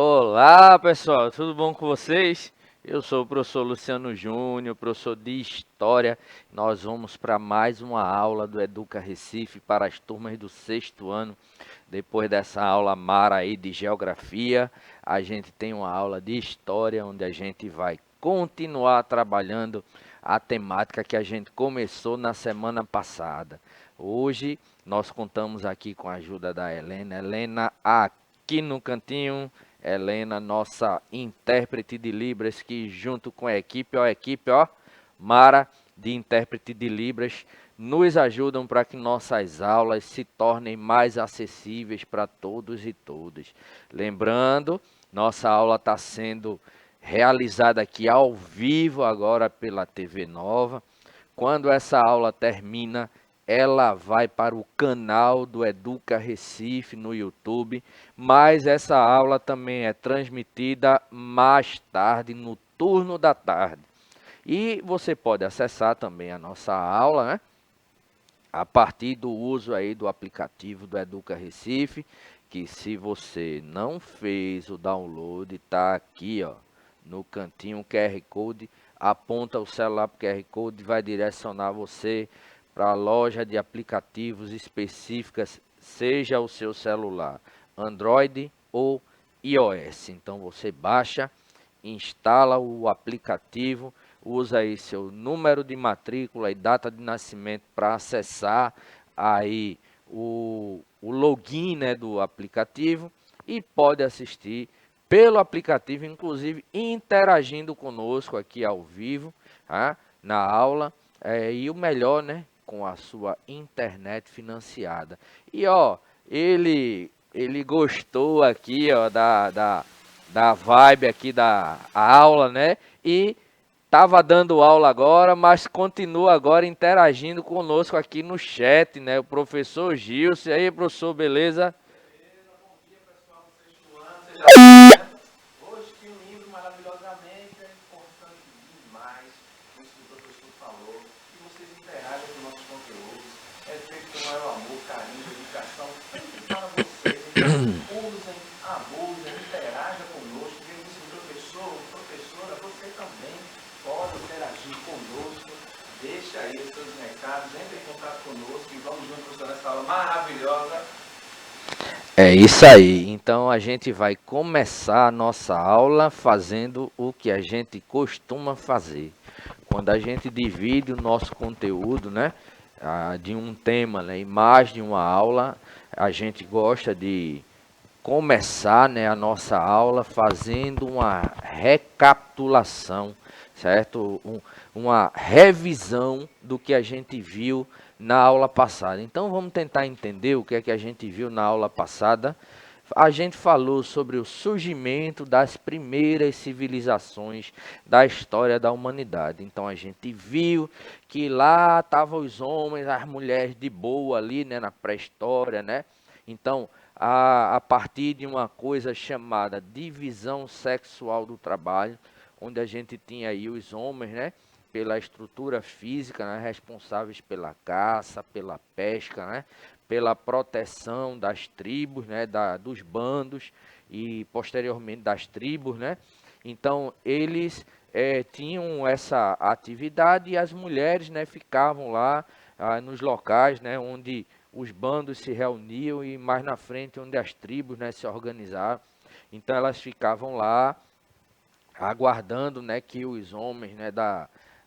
Olá, pessoal, tudo bom com vocês? Eu sou o professor Luciano Júnior, professor de História. Nós vamos para mais uma aula do Educa Recife para as turmas do sexto ano. Depois dessa aula mara aí de Geografia, a gente tem uma aula de História, onde a gente vai continuar trabalhando a temática que a gente começou na semana passada. Hoje nós contamos aqui com a ajuda da Helena. Helena aqui no cantinho. Helena, nossa intérprete de Libras, que junto com a equipe, Mara, de intérprete de Libras, nos ajudam para que nossas aulas se tornem mais acessíveis para todos e todas. Lembrando, nossa aula está sendo realizada aqui ao vivo agora pela TV Nova. Quando essa aula termina, ela vai para o canal do Educa Recife no YouTube, mas essa aula também é transmitida mais tarde, no turno da tarde. E você pode acessar também a nossa aula, né? A partir do uso aí do aplicativo do Educa Recife, que se você não fez o download, está aqui, ó, no cantinho QR Code, aponta o celular para o QR Code, vai direcionar você para a loja de aplicativos específicas, seja o seu celular Android ou iOS. Então você baixa, instala o aplicativo, usa aí seu número de matrícula e data de nascimento para acessar aí o login, né, do aplicativo, e pode assistir pelo aplicativo, inclusive interagindo conosco aqui ao vivo, tá? Na aula, e o melhor, né, com a sua internet financiada. E ó, ele gostou aqui, ó, da vibe aqui da aula, né? E estava dando aula agora, mas continua agora interagindo conosco aqui no chat, né? O professor Gilson. E aí, professor, beleza? Beleza, bom dia pessoal do sexto ano, seja bem-vindo. Hoje tem um livro maravilhosamente, é importante demais isso que o professor falou, que vocês interajam com nossos conteúdos, é feito com o maior amor, carinho, dedicação, feito para vocês, então usem, abusem, interajam conosco, porque esse professor, professora, você também pode interagir conosco, deixa aí os seus recados, entre em contato conosco e vamos juntos, professor, nessa aula maravilhosa. É isso aí. Então a gente vai começar a nossa aula fazendo o que a gente costuma fazer. Quando a gente divide o nosso conteúdo, né, de um tema, né, em mais de uma aula, a gente gosta de começar, né, a nossa aula fazendo uma recapitulação, certo? Uma revisão do que a gente viu na aula passada. Então vamos tentar entender o que é que a gente viu na aula passada. A gente falou sobre o surgimento das primeiras civilizações da história da humanidade. Então a gente viu que lá estavam os homens, as mulheres de boa ali, né, na pré-história, né? Então, a partir de uma coisa chamada divisão sexual do trabalho, onde a gente tinha aí os homens, né, pela estrutura física, né, responsáveis pela caça, pela pesca, né, pela proteção das tribos, né, dos bandos e posteriormente das tribos, né. Então eles tinham essa atividade, e as mulheres, né, ficavam lá nos locais, né, onde os bandos se reuniam, e mais na frente onde as tribos, né, se organizavam. Então elas ficavam lá aguardando, né, que os homens, né,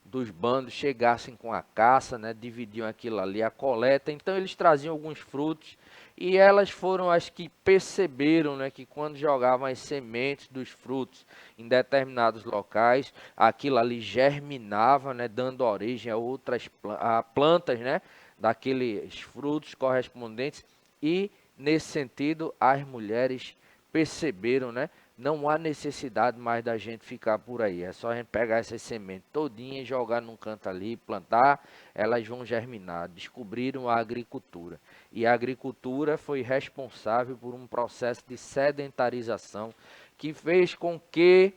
dos bandos chegassem com a caça, né, dividiam aquilo ali, a coleta. Então eles traziam alguns frutos, e elas foram as que perceberam, né, que quando jogavam as sementes dos frutos em determinados locais, aquilo ali germinava, né, dando origem a outras plantas, né, daqueles frutos correspondentes. E nesse sentido as mulheres perceberam, né, não há necessidade mais da gente ficar por aí. É só a gente pegar essas sementes todinhas e jogar num canto ali, plantar, elas vão germinar. Descobriram a agricultura. E a agricultura foi responsável por um processo de sedentarização que fez com que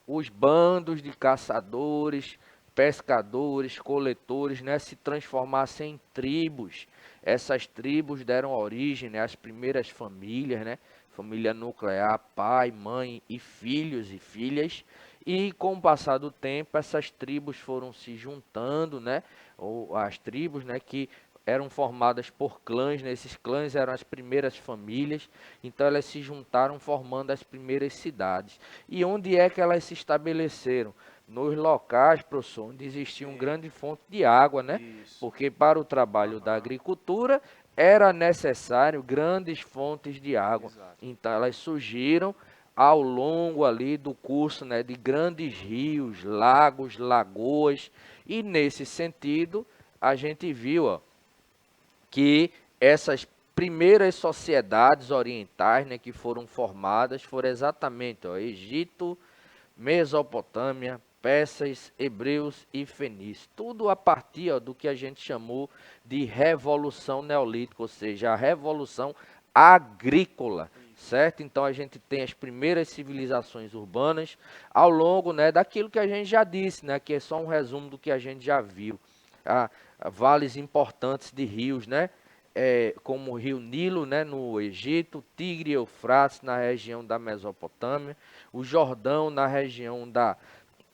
os bandos de caçadores, pescadores, coletores, né, se transformassem em tribos. Essas tribos deram origem, né, às primeiras famílias, né, família nuclear, pai, mãe e filhos e filhas. E com o passar do tempo, essas tribos foram se juntando, né? Ou as tribos, né, que eram formadas por clãs, né? Esses clãs eram as primeiras famílias, então elas se juntaram formando as primeiras cidades. E onde é que elas se estabeleceram? Nos locais, professor, onde existia uma Sim. grande fonte de água, né? Isso. Porque para o trabalho da agricultura era necessário grandes fontes de água. Exato. Então elas surgiram ao longo ali do curso, né, de grandes rios, lagos, lagoas, e nesse sentido a gente viu, ó, que essas primeiras sociedades orientais, né, que foram formadas foram exatamente, ó, Egito, Mesopotâmia, persas, hebreus e fenícios. Tudo a partir, ó, do que a gente chamou de Revolução Neolítica, ou seja, a Revolução Agrícola, certo? Então a gente tem as primeiras civilizações urbanas ao longo, né, daquilo que a gente já disse, né, que é só um resumo do que a gente já viu. Vales importantes de rios, né? Como o rio Nilo, né, no Egito, Tigre e Eufrates na região da Mesopotâmia, o Jordão na região da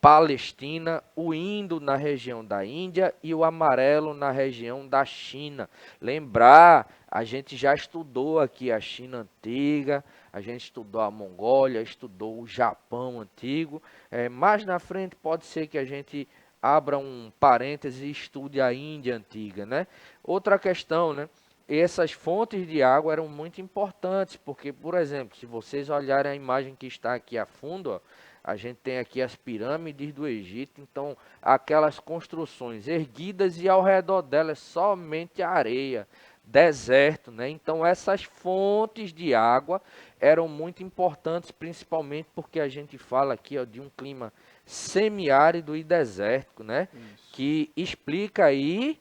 Palestina, o Indo na região da Índia e o Amarelo na região da China. Lembrar, a gente já estudou aqui a China antiga, a gente estudou a Mongólia, estudou o Japão antigo. Mais na frente pode ser que a gente abra um parêntese e estude a Índia antiga, né? Outra questão, né? Essas fontes de água eram muito importantes, porque, por exemplo, se vocês olharem a imagem que está aqui a fundo, ó, a gente tem aqui as pirâmides do Egito, então aquelas construções erguidas e ao redor delas somente areia, deserto, né? Então essas fontes de água eram muito importantes, principalmente porque a gente fala aqui, ó, de um clima semiárido e desértico, né? Isso. Que explica aí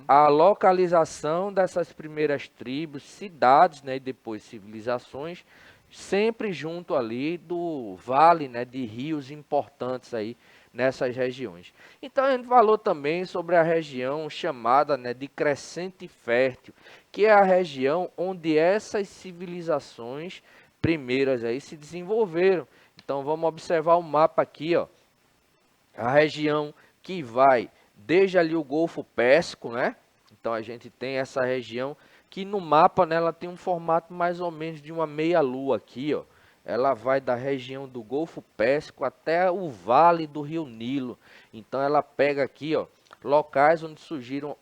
a localização dessas primeiras tribos, cidades, né, e depois civilizações, sempre junto ali do vale, né, de rios importantes aí nessas regiões. Então a gente falou também sobre a região chamada, né, de Crescente Fértil, que é a região onde essas civilizações primeiras aí se desenvolveram. Então vamos observar o mapa aqui, ó. A região que vai desde ali o Golfo Pérsico, né? Então a gente tem essa região que no mapa, né, ela tem um formato mais ou menos de uma meia-lua aqui, ó. Ela vai da região do Golfo Pérsico até o Vale do Rio Nilo. Então ela pega aqui, ó, locais onde surgiram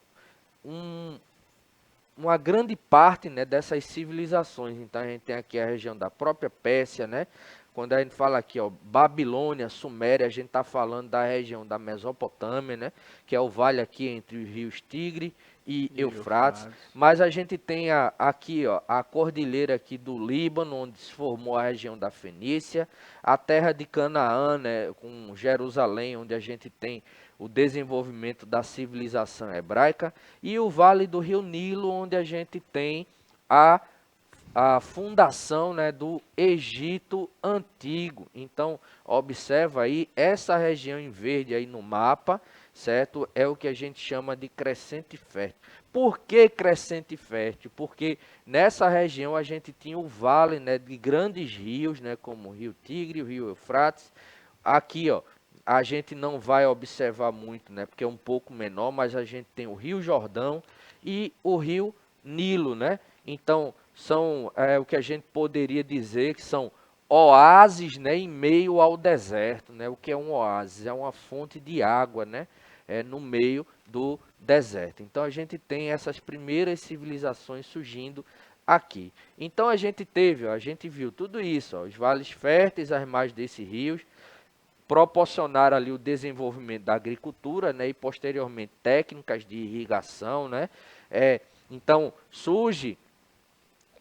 uma grande parte, né, dessas civilizações. Então a gente tem aqui a região da própria Pérsia, né? Quando a gente fala aqui, ó, Babilônia, Suméria, a gente está falando da região da Mesopotâmia, né? Que é o vale aqui entre os rios Tigre e Eufrates. Mas a gente tem aqui, ó, a cordilheira aqui do Líbano, onde se formou a região da Fenícia, a terra de Canaã, né, com Jerusalém, onde a gente tem o desenvolvimento da civilização hebraica, e o Vale do Rio Nilo, onde a gente tem a fundação, né, do Egito Antigo. Então, observa aí, essa região em verde aí no mapa, certo? É o que a gente chama de Crescente Fértil. Por que Crescente Fértil? Porque nessa região a gente tinha o vale, né, de grandes rios, né, como o Rio Tigre, o Rio Eufrates. Aqui, ó, a gente não vai observar muito, né, porque é um pouco menor, mas a gente tem o Rio Jordão e o Rio Nilo, né? Então, são o que a gente poderia dizer que são oásis, né, em meio ao deserto, né? O que é um oásis? É uma fonte de água, né, no meio do deserto. Então, a gente tem essas primeiras civilizações surgindo aqui. Então, a gente teve, ó, a gente viu tudo isso, ó, os vales férteis, as margens desses rios, proporcionar ali o desenvolvimento da agricultura, né, e posteriormente técnicas de irrigação, né. Então surge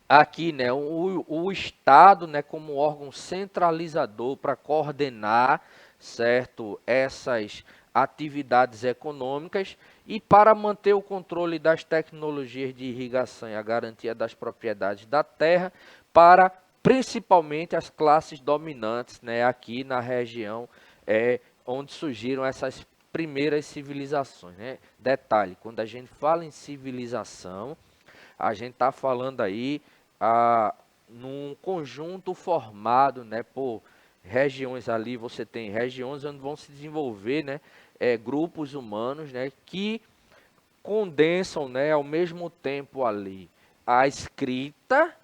aqui, né, o Estado, né, como órgão centralizador para coordenar, certo, essas atividades econômicas e para manter o controle das tecnologias de irrigação e a garantia das propriedades da terra para principalmente as classes dominantes, né, aqui na região onde surgiram essas primeiras civilizações, né? Detalhe, quando a gente fala em civilização, a gente está falando aí num conjunto formado, né, por regiões ali, você tem regiões onde vão se desenvolver, né, grupos humanos, né, que condensam, né, ao mesmo tempo ali a escrita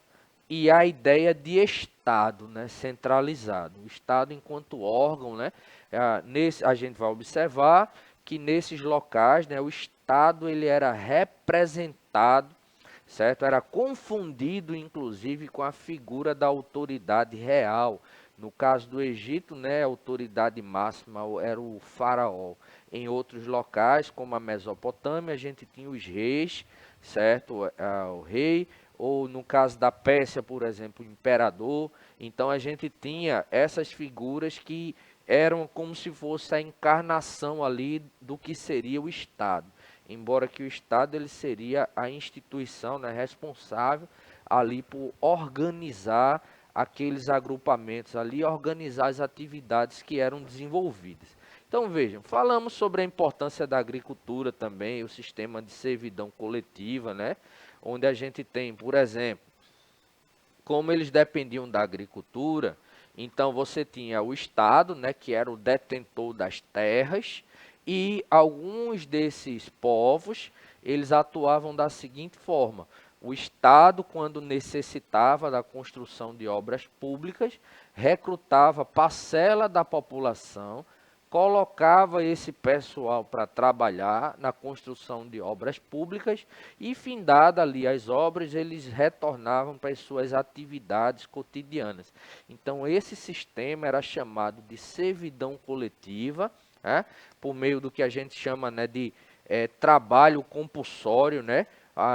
e a ideia de Estado, né, centralizado. O Estado enquanto órgão, né, a gente vai observar que nesses locais, né, o Estado ele era representado, certo? Era confundido, inclusive, com a figura da autoridade real. No caso do Egito, né, a autoridade máxima era o faraó. Em outros locais, como a Mesopotâmia, a gente tinha os reis, certo? O rei, ou no caso da Pérsia, por exemplo, o imperador. Então a gente tinha essas figuras que eram como se fosse a encarnação ali do que seria o Estado. Embora que o Estado ele seria a instituição, né, responsável ali por organizar aqueles agrupamentos ali, organizar as atividades que eram desenvolvidas. Então vejam, falamos sobre a importância da agricultura também, o sistema de servidão coletiva, né? Onde a gente tem, por exemplo, como eles dependiam da agricultura, então você tinha o Estado, né, que era o detentor das terras, e alguns desses povos, eles atuavam da seguinte forma: o Estado, quando necessitava da construção de obras públicas, recrutava parcela da população, colocava esse pessoal para trabalhar na construção de obras públicas e, findada ali as obras, eles retornavam para as suas atividades cotidianas. Então, esse sistema era chamado de servidão coletiva, né, por meio do que a gente chama, né, de trabalho compulsório, né?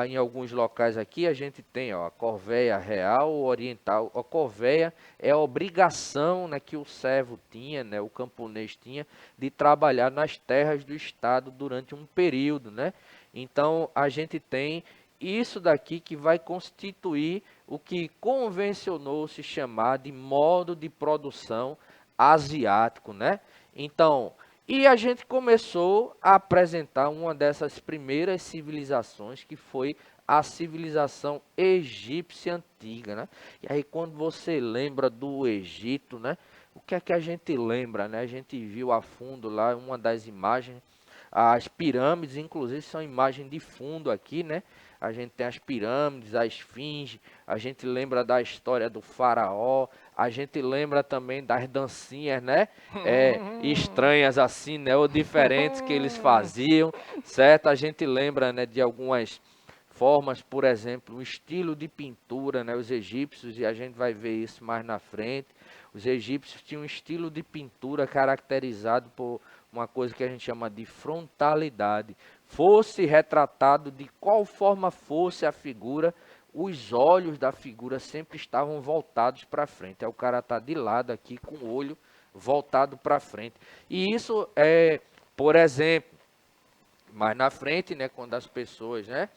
Em alguns locais aqui a gente tem, ó, a corvéia real ou oriental. A corvéia é a obrigação, né, que o servo tinha, né, o camponês tinha, de trabalhar nas terras do Estado durante um período, né? Então a gente tem isso daqui que vai constituir o que convencionou se chamar de modo de produção asiático, né? Então, e a gente começou a apresentar uma dessas primeiras civilizações, que foi a civilização egípcia antiga, né? E aí quando você lembra do Egito, né? O que é que a gente lembra, né? A gente viu a fundo lá uma das imagens, as pirâmides, inclusive são imagens de fundo aqui, né? A gente tem as pirâmides, a esfinge, a gente lembra da história do faraó, a gente lembra também das dancinhas, né? Estranhas assim, né? Ou diferentes que eles faziam, certo? A gente lembra, né, de algumas formas, por exemplo, o estilo de pintura, né? Os egípcios, e a gente vai ver isso mais na frente. Os egípcios tinham um estilo de pintura caracterizado por uma coisa que a gente chama de frontalidade. Fosse retratado de qual forma fosse a figura, os olhos da figura sempre estavam voltados para frente. Aí o cara está de lado aqui com o olho voltado para frente. E isso é, por exemplo, mais na frente, né, quando as pessoas, né,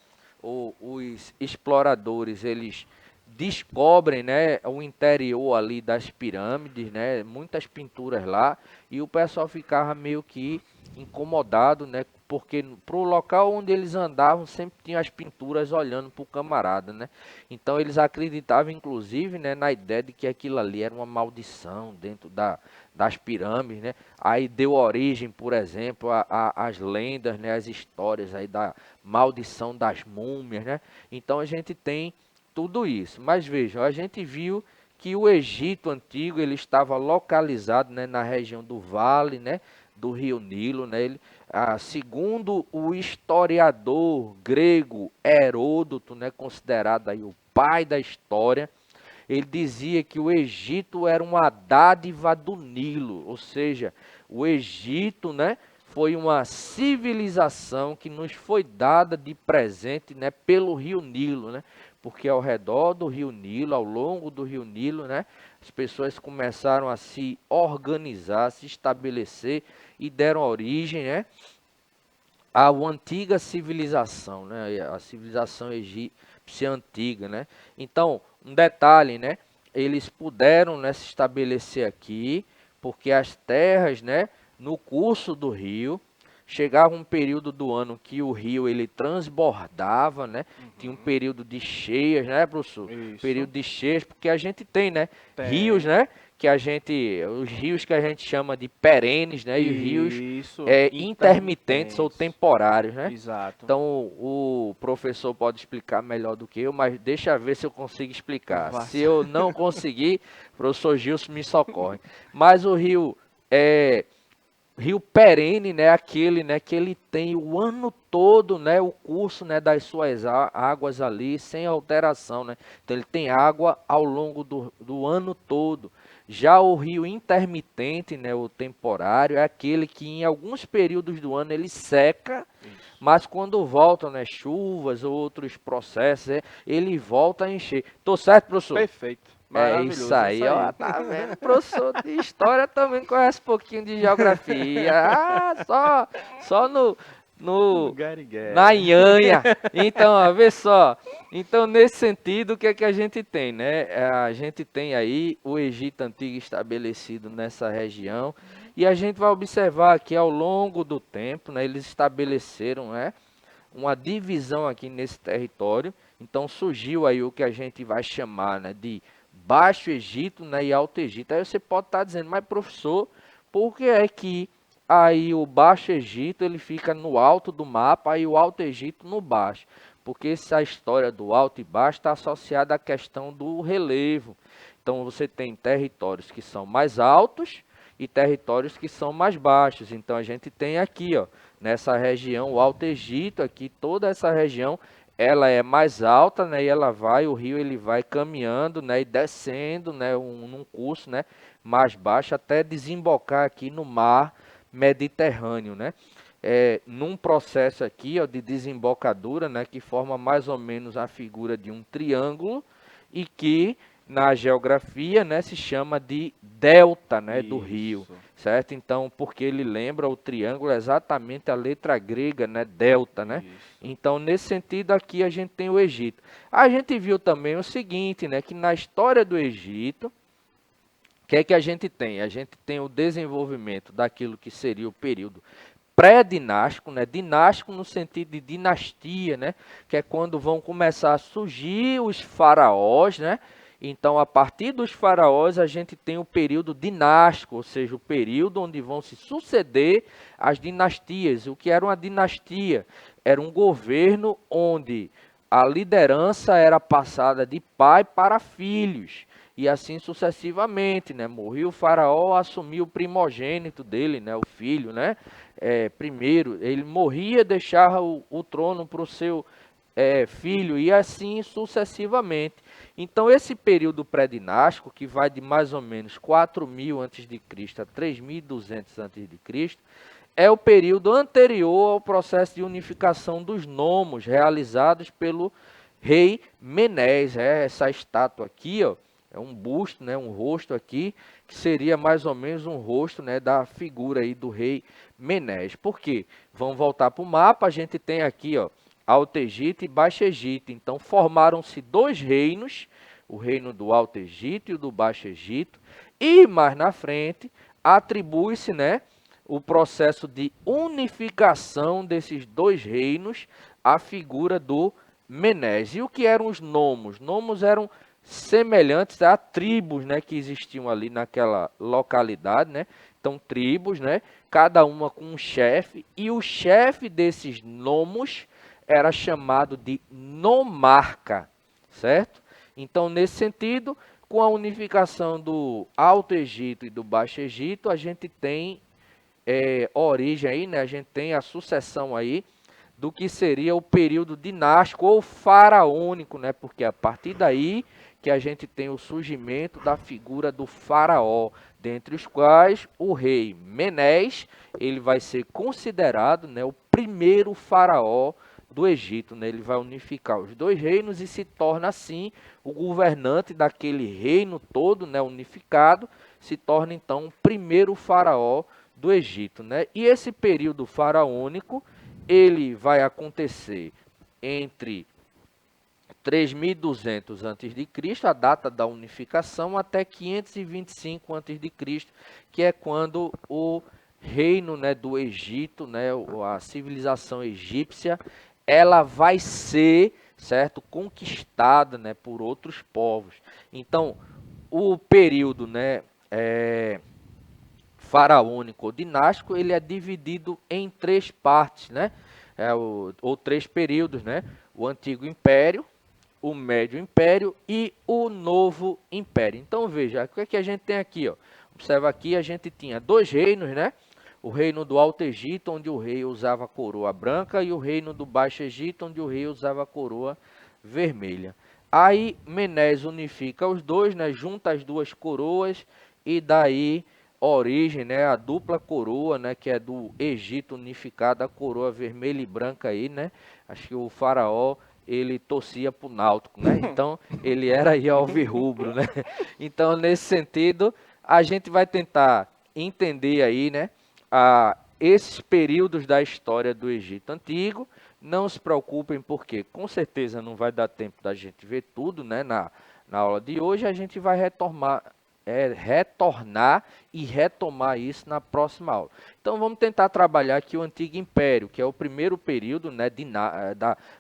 os exploradores, eles descobrem, né, o interior ali das pirâmides, né, muitas pinturas lá, e o pessoal ficava meio que incomodado, né, porque pro local onde eles andavam sempre tinha as pinturas olhando para o camarada, né? Então eles acreditavam, inclusive, né, na ideia de que aquilo ali era uma maldição dentro das pirâmides, né? Aí deu origem, por exemplo, às lendas, né, as histórias aí da maldição das múmias, né? Então a gente tem tudo isso. Mas vejam, a gente viu que o Egito antigo ele estava localizado, né, na região do vale, né, do rio Nilo, né? Segundo o historiador grego Heródoto, né, considerado aí o pai da história, ele dizia que o Egito era uma dádiva do Nilo, ou seja, o Egito, né, foi uma civilização que nos foi dada de presente, né, pelo rio Nilo, né, porque ao redor do rio Nilo, ao longo do rio Nilo, né, as pessoas começaram a se organizar, se estabelecer e deram origem, né, à antiga civilização, né, a civilização egípcia antiga, né. Então, um detalhe, né, eles puderam, né, se estabelecer aqui, porque as terras, né, no curso do rio, chegava um período do ano que o rio ele transbordava, né? Tinha um período de cheias, né, professor? Isso. Período de cheias, porque a gente tem, né? Tem. Rios, né? Os rios que a gente chama de perenes, né? E os rios Isso. intermitentes ou temporários, né? Exato. Então o professor pode explicar melhor do que eu, mas deixa eu ver se eu consigo explicar. Vá. Se eu não conseguir, o professor Gilson me socorre. Mas o rio perene, né, aquele, né, que ele tem o ano todo, né, o curso, né, das suas águas ali, sem alteração, né. Então ele tem água ao longo do ano todo. Já o rio intermitente, né, o temporário, é aquele que em alguns períodos do ano ele seca, mas quando voltam, né, chuvas ou outros processos, ele volta a encher. Tô certo, professor? Perfeito. É isso aí, ó, tá vendo? Professor de história também conhece um pouquinho de geografia. Ah, só na nhanha. Então, ó, vê só. Então, nesse sentido, o que é que a gente tem, né? A gente tem aí o Egito Antigo estabelecido nessa região. E a gente vai observar que ao longo do tempo, né, eles estabeleceram, né, uma divisão aqui nesse território. Então surgiu aí o que a gente vai chamar, né, de Baixo Egito, né, e Alto Egito. Aí você pode estar dizendo, mas professor, por que é que aí o Baixo Egito ele fica no alto do mapa e o Alto Egito no baixo? Porque essa história do alto e baixo está associada à questão do relevo. Então você tem territórios que são mais altos e territórios que são mais baixos. Então a gente tem aqui, ó, nessa região, o Alto Egito, aqui toda essa região, ela é mais alta, né, e o rio ele vai caminhando, né, e descendo, né, num curso, né, mais baixo até desembocar aqui no mar Mediterrâneo, né. Num processo aqui, ó, de desembocadura, né, que forma mais ou menos a figura de um triângulo e que na geografia, né, se chama de delta, né, do rio, certo? Então, porque ele lembra o triângulo exatamente a letra grega, né, delta, né? Então, nesse sentido aqui a gente tem o Egito. A gente viu também o seguinte, né, que na história do Egito, o que é que a gente tem? A gente tem o desenvolvimento daquilo que seria o período pré-dinástico, né? Dinástico no sentido de dinastia, né? Que é quando vão começar a surgir os faraós, né? Então, a partir dos faraós, a gente tem o período dinástico, ou seja, o período onde vão se suceder as dinastias. O que era uma dinastia? Era um governo onde a liderança era passada de pai para filhos. E assim sucessivamente, né? Morria o faraó, assumiu o primogênito dele, né? O filho, né? Primeiro, ele morria, deixava o trono para o seu filho, e assim sucessivamente. Então, esse período pré-dinástico, que vai de mais ou menos 4.000 a.C. a 3.200 a.C., é o período anterior ao processo de unificação dos nomos, realizados pelo rei Menés. Essa estátua aqui, ó, é um busto, né, um rosto aqui, que seria mais ou menos um rosto, né, da figura aí do rei Menés. Por quê? Vamos voltar para o mapa, a gente tem aqui, ó, Alto Egito e Baixo Egito. Então formaram-se dois reinos, o reino do Alto Egito e o do Baixo Egito, e mais na frente atribui-se, né, o processo de unificação desses dois reinos à figura do Menés. E o que eram os nomos? Nomos eram semelhantes a tribos, né, que existiam ali naquela localidade, né? Então tribos, né, cada uma com um chefe, e o chefe desses nomos era chamado de nomarca, certo? Então, nesse sentido, com a unificação do Alto Egito e do Baixo Egito, a gente tem origem aí, né? A gente tem a sucessão aí do que seria o período dinástico ou faraônico, né? Porque a partir daí que a gente tem o surgimento da figura do faraó, dentre os quais o rei Menés, ele vai ser considerado, né, o primeiro faraó do Egito, né? Ele vai unificar os dois reinos e se torna assim o governante daquele reino todo, né, unificado, se torna então o primeiro faraó do Egito, né? E esse período faraônico, ele vai acontecer entre 3.200 a.C., a data da unificação, até 525 a.C., que é quando o reino, né, do Egito, né, a civilização egípcia, ela vai ser, certo, conquistada, né, por outros povos. Então, o período, né, faraônico ou dinástico, ele é dividido em três partes, né, ou três períodos, né, o Antigo Império, o Médio Império e o Novo Império. Então veja, o que é que a gente tem aqui, ó? Observa aqui, a gente tinha dois reinos, né? O reino do Alto Egito, onde o rei usava a coroa branca, e o reino do Baixo Egito, onde o rei usava a coroa vermelha. Aí Menes unifica os dois, né? Junta as duas coroas e daí origem, né? A dupla coroa, né? Que é do Egito unificado, a coroa vermelha e branca aí, né? Acho que o faraó ele torcia para o Náutico, né? Então ele era aí alvirrubro, né? Então nesse sentido a gente vai tentar entender aí, né? Esses períodos da história do Egito Antigo. Não se preocupem porque com certeza não vai dar tempo da gente ver tudo, né? Na aula de hoje a gente vai retornar e retomar isso na próxima aula. Então vamos tentar trabalhar aqui o Antigo Império, que é o primeiro período, né,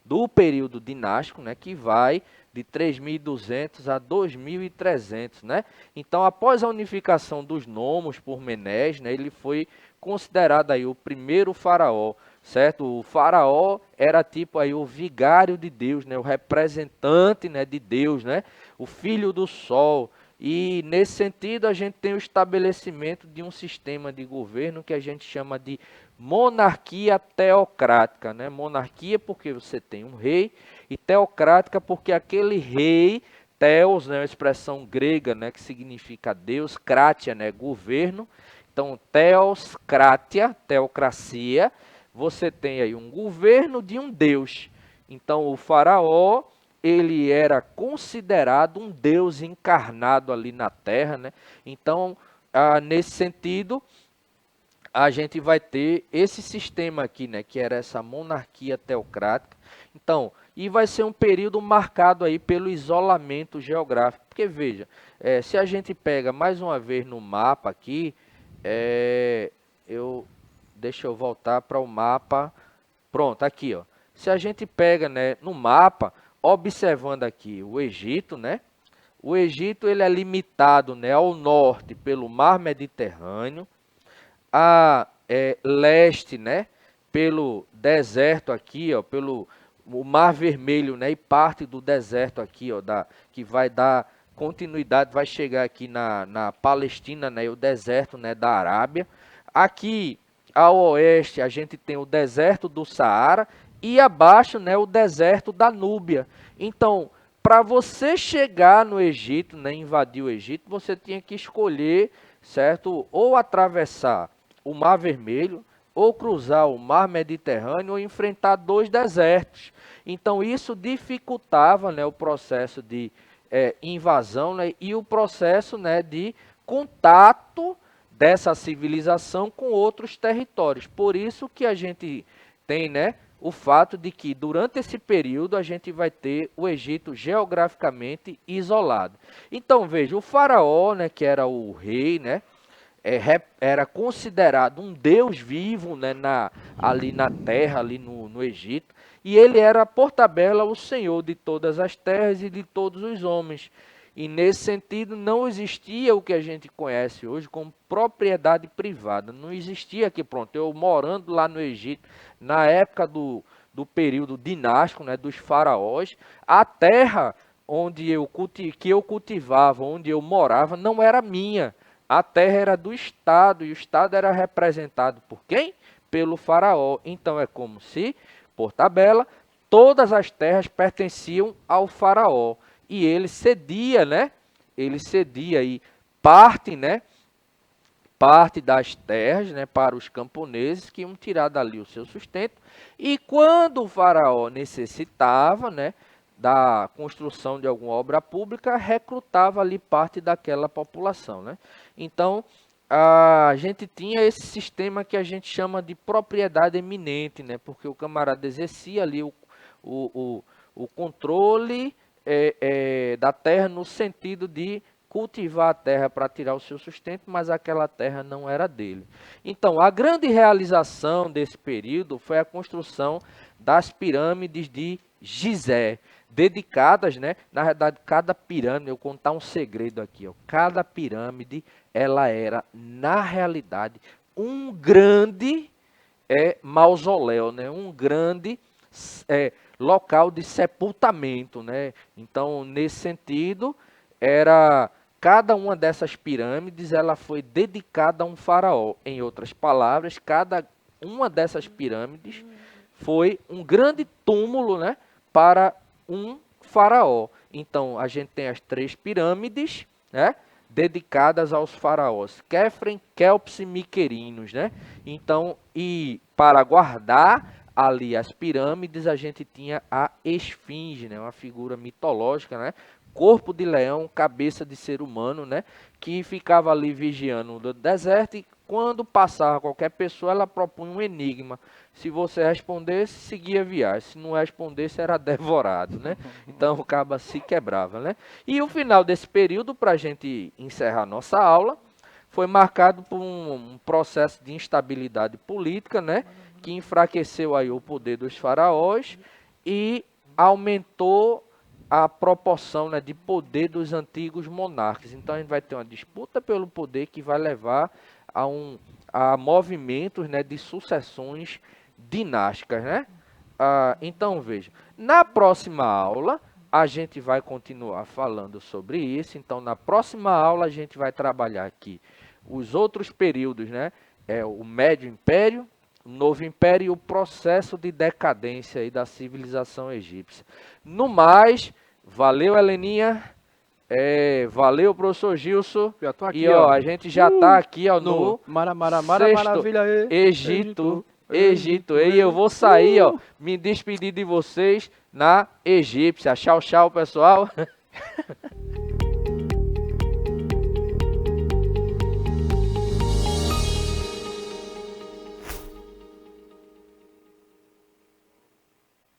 do período dinástico, né, que vai de 3.200 a 2.300, né? Então, após a unificação dos nomos por Menes, né, ele foi considerado aí o primeiro faraó, certo? O faraó era tipo aí o vigário de Deus, né, o representante, né, de Deus, né, o filho do sol. E nesse sentido a gente tem o estabelecimento de um sistema de governo que a gente chama de monarquia teocrática, né? Monarquia porque você tem um rei e teocrática porque aquele rei, theos, né, uma expressão grega, né, que significa Deus, kratia, né, governo. Então, theos, kratia, teocracia, você tem aí um governo de um Deus. Então, o faraó ele era considerado um Deus encarnado ali na Terra, né? Então, nesse sentido, a gente vai ter esse sistema aqui, né? Que era essa monarquia teocrática. Então, e vai ser um período marcado aí pelo isolamento geográfico. Porque, veja, se a gente pega mais uma vez no mapa aqui, deixa eu voltar para o mapa. Pronto, aqui, ó. Se a gente pega, né, no mapa, observando aqui o Egito, né? O Egito ele é limitado, né, ao norte pelo Mar Mediterrâneo, a leste, né, pelo deserto aqui, ó, pelo o Mar Vermelho, né, e parte do deserto aqui, ó, que vai dar continuidade, vai chegar aqui na Palestina, né, e o deserto, né, da Arábia. Aqui ao oeste a gente tem o deserto do Saara e abaixo, né, o deserto da Núbia. Então, para você chegar no Egito, né, invadir o Egito, você tinha que escolher, certo, ou atravessar o Mar Vermelho, ou cruzar o Mar Mediterrâneo, ou enfrentar dois desertos. Então isso dificultava, né, o processo de invasão, né, e o processo, né, de contato dessa civilização com outros territórios. Por isso que a gente tem, né, o fato de que durante esse período a gente vai ter o Egito geograficamente isolado. Então veja, o faraó, né, que era o rei, né, era considerado um deus vivo, né, ali na terra, ali no Egito, e ele era, por tabela, o senhor de todas as terras e de todos os homens. E nesse sentido não existia o que a gente conhece hoje como propriedade privada. Não existia aqui, pronto, eu morando lá no Egito, na época do período dinástico, né, dos faraós, a terra que eu cultivava, onde eu morava, não era minha. A terra era do Estado, e o Estado era representado por quem? Pelo faraó. Então é como se, por tabela, todas as terras pertenciam ao faraó. E ele cedia, né? Ele cedia aí parte, né? Parte das terras, né, para os camponeses que iam tirar dali o seu sustento. E quando o faraó necessitava, né, da construção de alguma obra pública, recrutava ali parte daquela população, né? Então, a gente tinha esse sistema que a gente chama de propriedade eminente, né? Porque o camarada exercia ali o controle da terra no sentido de cultivar a terra para tirar o seu sustento, mas aquela terra não era dele. Então, a grande realização desse período foi a construção das pirâmides de Gizé, dedicadas, né? Na verdade, cada pirâmide, eu vou contar um segredo aqui, ó. Cada pirâmide, ela era, na realidade, um grande mausoléu, né? Um grande local de sepultamento, né? Então, nesse sentido, era cada uma dessas pirâmides, ela foi dedicada a um faraó. Em outras palavras, cada uma dessas pirâmides foi um grande túmulo, né, para um faraó. Então, a gente tem as 3 pirâmides, né, dedicadas aos faraós, Quefren, Kelps e Miquerinos, né? Então, e para guardar ali as pirâmides, a gente tinha a esfinge, né, uma figura mitológica, né? Corpo de leão, cabeça de ser humano, né? Que ficava ali vigiando no deserto e quando passava qualquer pessoa, ela propunha um enigma. Se você respondesse, seguia a viagem. Se não respondesse, era devorado, né? Então o cabo se quebrava, né? E o final desse período, para a gente encerrar nossa aula, foi marcado por um processo de instabilidade política, né? Que enfraqueceu aí o poder dos faraós e aumentou a proporção, né, de poder dos antigos monarcas. Então a gente vai ter uma disputa pelo poder que vai levar a movimentos, né, de sucessões dinásticas, né? Então veja, na próxima aula a gente vai continuar falando sobre isso. Então na próxima aula a gente vai trabalhar aqui os outros períodos, né? O Médio Império, o Novo Império e o processo de decadência aí da civilização egípcia. No mais, valeu, Heleninha. Valeu, professor Gilson. Já tô aqui, e ó, a gente já está aqui ó, no sexto maravilha aí. Egito. E eu vou sair, ó, me despedir de vocês na egípcia. Tchau, tchau, pessoal.